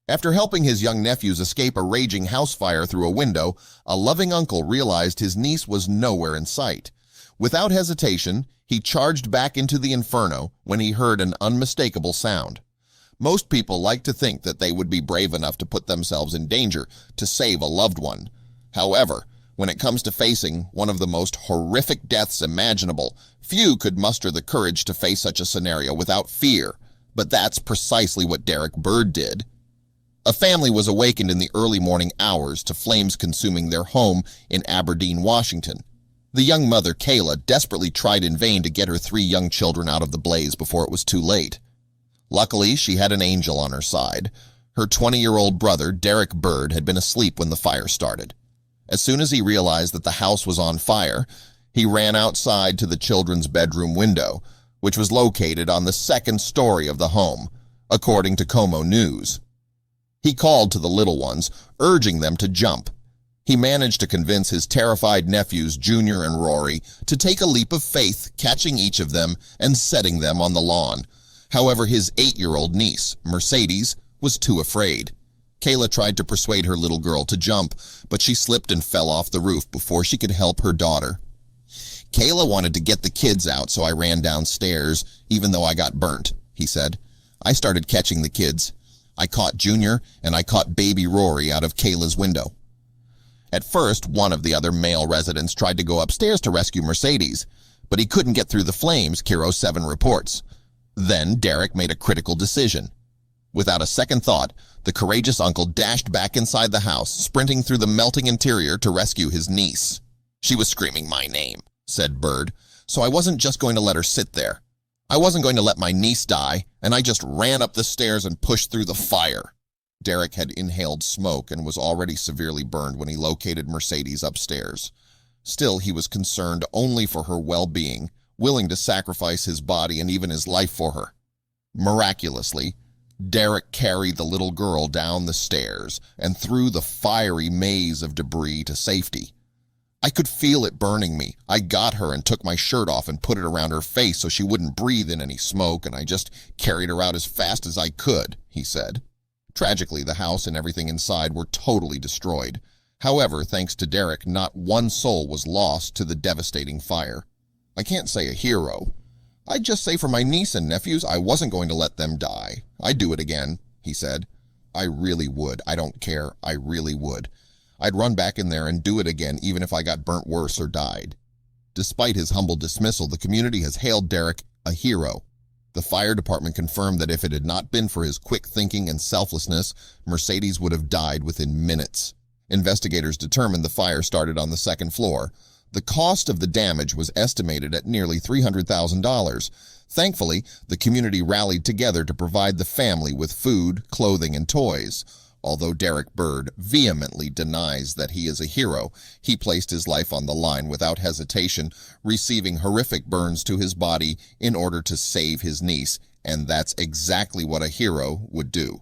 After helping his young nephews escape a raging house fire through a window, a loving uncle realized his niece was nowhere in sight. Without hesitation, he charged back into the Inferno when he heard an unmistakable sound. Most people like to think that they would be brave enough to put themselves in danger to save a loved one. However, when it comes to facing one of the most horrific deaths imaginable, few could muster the courage to face such a scenario without fear. But that's precisely what Derek Bird did. A family was awakened in the early morning hours to flames consuming their home in Aberdeen, Washington. The young mother, Kayla, desperately tried in vain to get her 3 young children out of the blaze before it was too late. Luckily, she had an angel on her side. Her 20-year-old brother, Derek Bird, had been asleep when the fire started. As soon as he realized that the house was on fire, he ran outside to the children's bedroom window, which was located on the 2nd story of the home, according to Como News. He called to the little ones, urging them to jump. He managed to convince his terrified nephews, Junior and Rory, to take a leap of faith, catching each of them and setting them on the lawn. However, his 8-year-old niece, Mercedes, was too afraid. Kayla tried to persuade her little girl to jump, but she slipped and fell off the roof before she could help her daughter. Kayla wanted to get the kids out, so I ran downstairs, even though I got burnt, he said. I started catching the kids. I caught Junior, and I caught baby Rory out of Kayla's window. At first, one of the other male residents tried to go upstairs to rescue Mercedes, but he couldn't get through the flames, Kiro 7 reports. Then Derek made a critical decision. Without a second thought, the courageous uncle dashed back inside the house, sprinting through the melting interior to rescue his niece. She was screaming my name, said Bird, so I wasn't just going to let her sit there. I wasn't going to let my niece die, and I just ran up the stairs and pushed through the fire. Derek had inhaled smoke and was already severely burned when he located Mercedes upstairs. Still, he was concerned only for her well-being, willing to sacrifice his body and even his life for her. Miraculously, Derek carried the little girl down the stairs and through the fiery maze of debris to safety. I could feel it burning me. I got her and took my shirt off and put it around her face so she wouldn't breathe in any smoke, and I just carried her out as fast as I could, he said. Tragically, the house and everything inside were totally destroyed. However, thanks to Derek, not one soul was lost to the devastating fire. I can't say a hero. I'd just say for my niece and nephews, I wasn't going to let them die. I'd do it again, he said. I really would. I don't care. I really would. I'd run back in there and do it again, even if I got burnt worse or died. Despite his humble dismissal, the community has hailed Derek a hero. The fire department confirmed that if it had not been for his quick thinking and selflessness, Mercedes would have died within minutes. Investigators determined the fire started on the 2nd floor. The cost of the damage was estimated at nearly $300,000. Thankfully, the community rallied together to provide the family with food, clothing, and toys. Although Derek Bird vehemently denies that he is a hero, he placed his life on the line without hesitation, receiving horrific burns to his body in order to save his niece, and that's exactly what a hero would do.